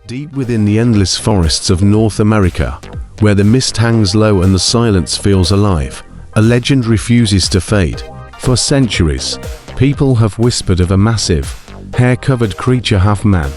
Deep within the endless forests of North America, where the mist hangs low and the silence feels alive, a legend refuses to fade. For centuries, people have whispered of a massive, hair-covered creature half-man,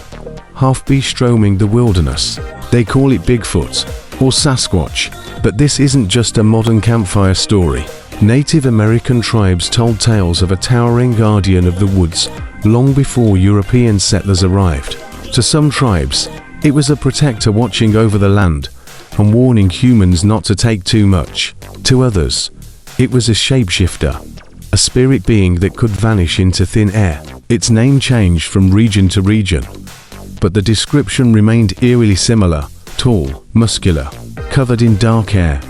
half-beast roaming the wilderness. They call it Bigfoot, or Sasquatch, but this isn't just a modern campfire story. Native American tribes told tales of a towering guardian of the woods long before European settlers arrived. To some tribes, it was a protector watching over the land and warning humans not to take too much. To others, it was a shapeshifter, a spirit being that could vanish into thin air. Its name changed from region to region, but the description remained eerily similar: tall, muscular, covered in dark hair,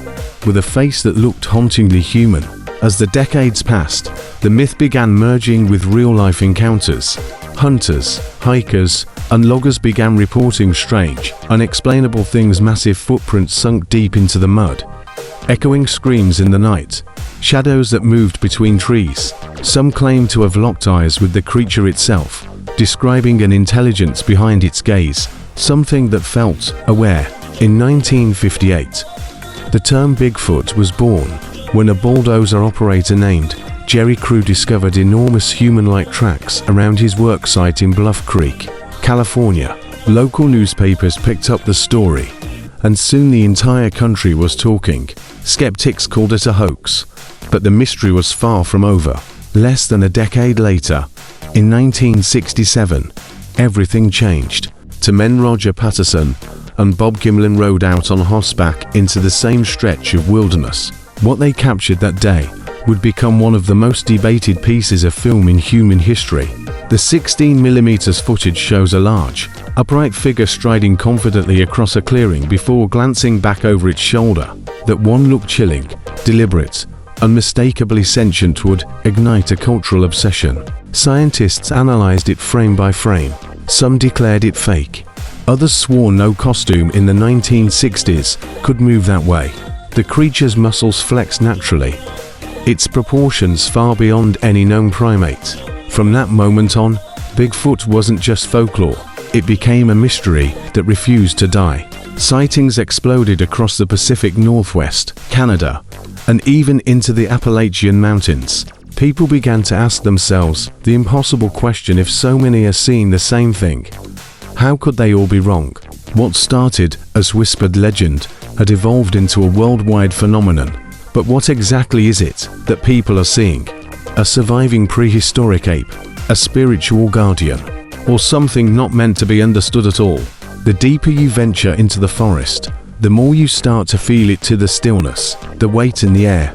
with a face that looked hauntingly human. As the decades passed, the myth began merging with real-life encounters. Hunters, hikers, and loggers began reporting strange, unexplainable things: massive footprints sunk deep into the mud, echoing screams in the night, shadows that moved between trees. Some claimed to have locked eyes with the creature itself, describing an intelligence behind its gaze, something that felt aware. In 1958, the term Bigfoot was born when a bulldozer operator named Jerry Crew discovered enormous human-like tracks around his work site in Bluff Creek, California. Local newspapers picked up the story, and soon the entire country was talking. Skeptics called it a hoax, but the mystery was far from over. Less than a decade later, in 1967, everything changed. Two men, Roger Patterson and Bob Gimlin, rode out on horseback into the same stretch of wilderness. What they captured that day would become one of the most debated pieces of film in human history. The 16mm footage shows a large, upright figure striding confidently across a clearing before glancing back over its shoulder. That one look, chilling, deliberate, unmistakably sentient, would ignite a cultural obsession. Scientists analyzed it frame by frame. Some declared it fake. Others swore no costume in the 1960s could move that way. The creature's muscles flexed naturally, its proportions far beyond any known primate. From that moment on, Bigfoot wasn't just folklore, it became a mystery that refused to die. Sightings exploded across the Pacific Northwest, Canada, and even into the Appalachian Mountains. People began to ask themselves the impossible question: if so many are seeing the same thing, how could they all be wrong? What started as whispered legend had evolved into a worldwide phenomenon. But what exactly is it that people are seeing? A surviving prehistoric ape? A spiritual guardian? Or something not meant to be understood at all? The deeper you venture into the forest, the more you start to feel it, to the stillness, the weight in the air,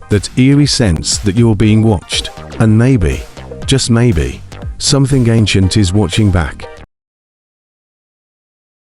that eerie sense that you're being watched. And maybe, just maybe, something ancient is watching back.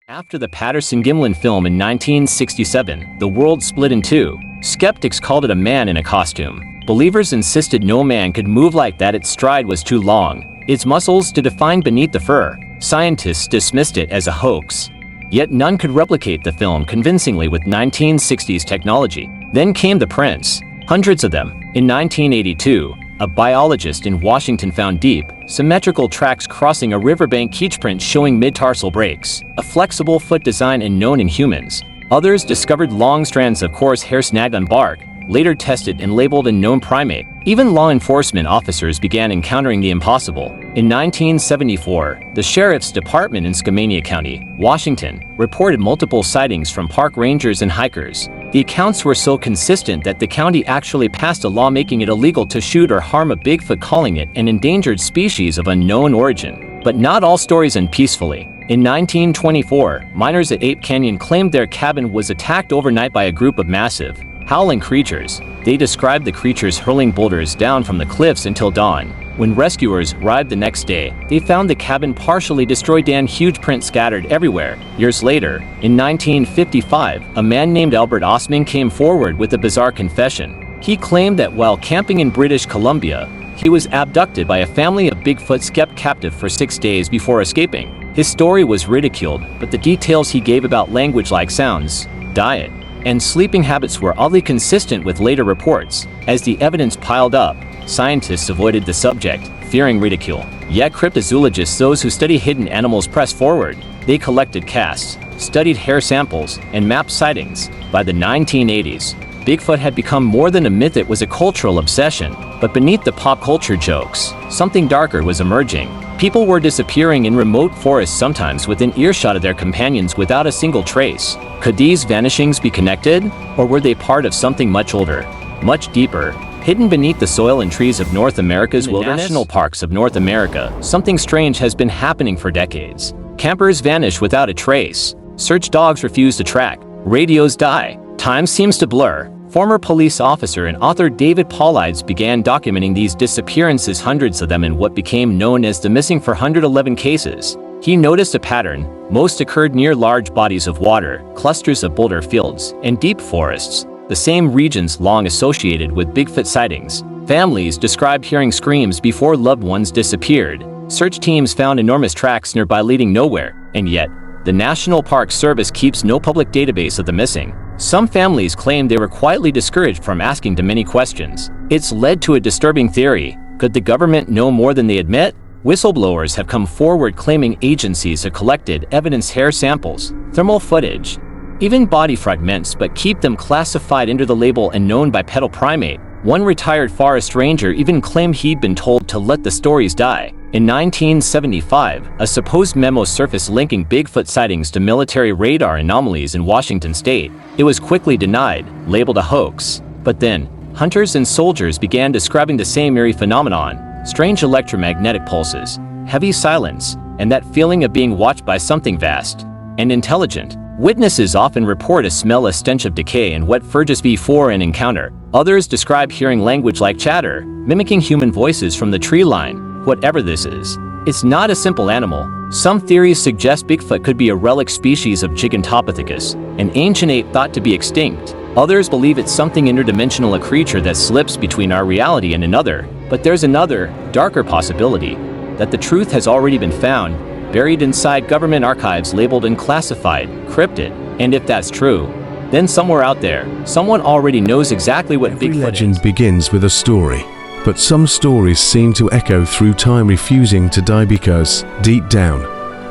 After the Patterson Gimlin film in 1967, the world split in two. Skeptics called it a man in a costume. Believers insisted no man could move like that, its stride was too long, its muscles to define beneath the fur. Scientists dismissed it as a hoax. Yet none could replicate the film convincingly with 1960s technology. Then came the prints, hundreds of them. In 1982, a biologist in Washington found deep, symmetrical tracks crossing a riverbank, each print showing mid-tarsal breaks, a flexible foot design unknown in humans. Others discovered long strands of coarse hair snagged on bark, later tested and labeled a known primate. Even law enforcement officers began encountering the impossible. In 1974, the Sheriff's Department in Skamania County, Washington, reported multiple sightings from park rangers and hikers. The accounts were so consistent that the county actually passed a law making it illegal to shoot or harm a Bigfoot, calling it an endangered species of unknown origin. But not all stories end peacefully. In 1924, miners at Ape Canyon claimed their cabin was attacked overnight by a group of massive, howling creatures. They described the creatures hurling boulders down from the cliffs until dawn. When rescuers arrived the next day, they found the cabin partially destroyed and huge prints scattered everywhere. Years later, in 1955, a man named Albert Osman came forward with a bizarre confession. He claimed that while camping in British Columbia, he was abducted by a family of Bigfoots, kept captive for 6 days before escaping. His story was ridiculed, but the details he gave about language like sounds, diet, and sleeping habits were oddly consistent with later reports. As the evidence piled up, scientists avoided the subject, fearing ridicule. Yet cryptozoologists, those who study hidden animals, press forward. They collected casts, studied hair samples, and mapped sightings. By the 1980s, Bigfoot had become more than a myth, it was a cultural obsession. But beneath the pop culture jokes, something darker was emerging. People were disappearing in remote forests, sometimes within earshot of their companions without a single trace. Could these vanishings be connected? Or were they part of something much older, much deeper, hidden beneath the soil and trees of North America's wilderness? National parks of North America, something strange has been happening for decades. Campers vanish without a trace. Search dogs refuse to track. Radios die. Time seems to blur. Former police officer and author David Paulides began documenting these disappearances, hundreds of them, in what became known as the Missing 411 cases. He noticed a pattern. Most occurred near large bodies of water, clusters of boulder fields, and deep forests, the same regions long associated with Bigfoot sightings. Families described hearing screams before loved ones disappeared. Search teams found enormous tracks nearby leading nowhere, and yet, the National Park Service keeps no public database of the missing. Some families claim they were quietly discouraged from asking too many questions. It's led to a disturbing theory. Could the government know more than they admit? Whistleblowers have come forward claiming agencies have collected evidence, hair samples, thermal footage, even body fragments, but keep them classified under the label unknown by pedal primate. One retired forest ranger even claimed he'd been told to let the stories die. In 1975, a supposed memo surfaced linking Bigfoot sightings to military radar anomalies in Washington state. It was quickly denied, labeled a hoax. But then, hunters and soldiers began describing the same eerie phenomenon: strange electromagnetic pulses, heavy silence, and that feeling of being watched by something vast and intelligent. Witnesses often report a smell, a stench of decay and wet fur just before an encounter. Others describe hearing language like chatter, mimicking human voices from the tree line. Whatever this is, it's not a simple animal. Some theories suggest Bigfoot could be a relic species of Gigantopithecus, an ancient ape thought to be extinct. Others believe it's something interdimensional, a creature that slips between our reality and another. But there's another, darker possibility, that the truth has already been found, buried inside government archives labeled unclassified, cryptid. And if that's true, then somewhere out there, someone already knows exactly what Every Bigfoot legend is. begins with a story, but some stories seem to echo through time, refusing to die because, deep down,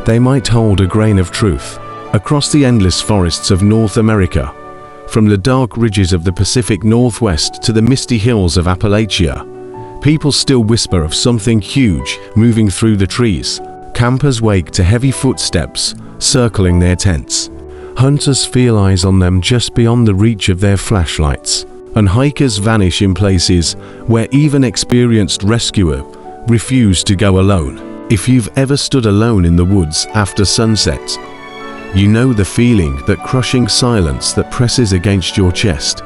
they might hold a grain of truth. Across the endless forests of North America, from the dark ridges of the Pacific Northwest to the misty hills of Appalachia, people still whisper of something huge moving through the trees. Campers wake to heavy footsteps circling their tents. Hunters feel eyes on them just beyond the reach of their flashlights. And hikers vanish in places where even experienced rescuers refuse to go alone. If you've ever stood alone in the woods after sunset, you know the feeling, that crushing silence that presses against your chest,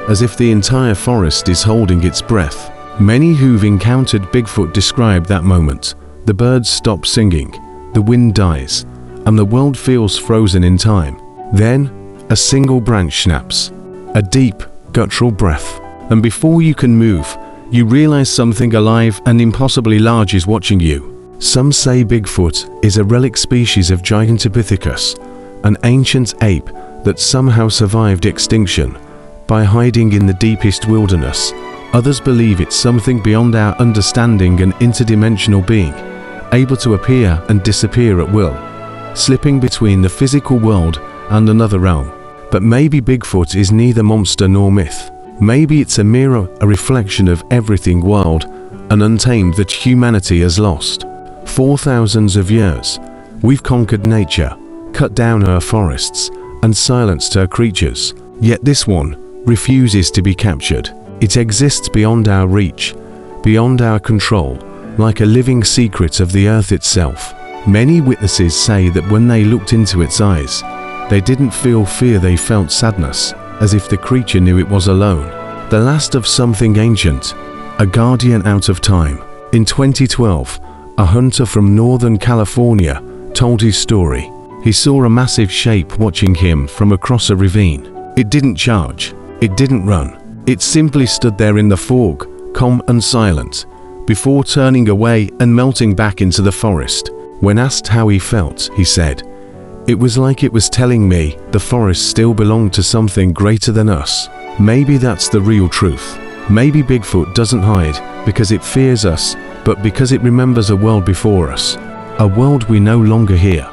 as if the entire forest is holding its breath. Many who've encountered Bigfoot describe that moment. The birds stop singing, the wind dies, and the world feels frozen in time. Then, a single branch snaps, a deep, guttural breath, and before you can move, you realize something alive and impossibly large is watching you. Some say Bigfoot is a relic species of Gigantopithecus, an ancient ape that somehow survived extinction by hiding in the deepest wilderness. Others believe it's something beyond our understanding, an interdimensional being, able to appear and disappear at will, slipping between the physical world and another realm. But maybe Bigfoot is neither monster nor myth. Maybe it's a mirror, a reflection of everything wild and untamed that humanity has lost. For thousands of years, we've conquered nature, cut down her forests, and silenced her creatures. Yet this one refuses to be captured. It exists beyond our reach, beyond our control, like a living secret of the earth itself. Many witnesses say that when they looked into its eyes, they didn't feel fear, they felt sadness, as if the creature knew it was alone. The last of something ancient, a guardian out of time. In 2012, a hunter from Northern California told his story. He saw a massive shape watching him from across a ravine. It didn't charge, it didn't run. It simply stood there in the fog, calm and silent, before turning away and melting back into the forest. When asked how he felt, he said, "It was like it was telling me the forest still belonged to something greater than us." Maybe that's the real truth. Maybe Bigfoot doesn't hide because it fears us, but because it remembers a world before us, a world we no longer hear.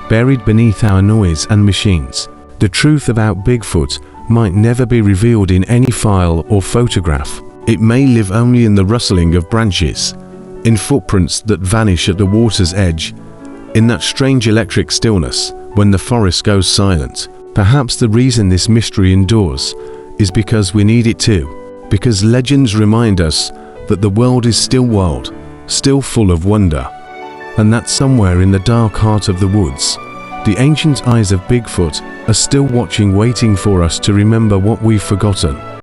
Buried beneath our noise and machines, the truth about Bigfoot might never be revealed in any file or photograph. It may live only in the rustling of branches, in footprints that vanish at the water's edge, in that strange electric stillness when the forest goes silent. Perhaps the reason this mystery endures is because we need it to, because legends remind us that the world is still wild, still full of wonder, and that somewhere in the dark heart of the woods, the ancient eyes of Bigfoot are still watching, waiting for us to remember what we've forgotten.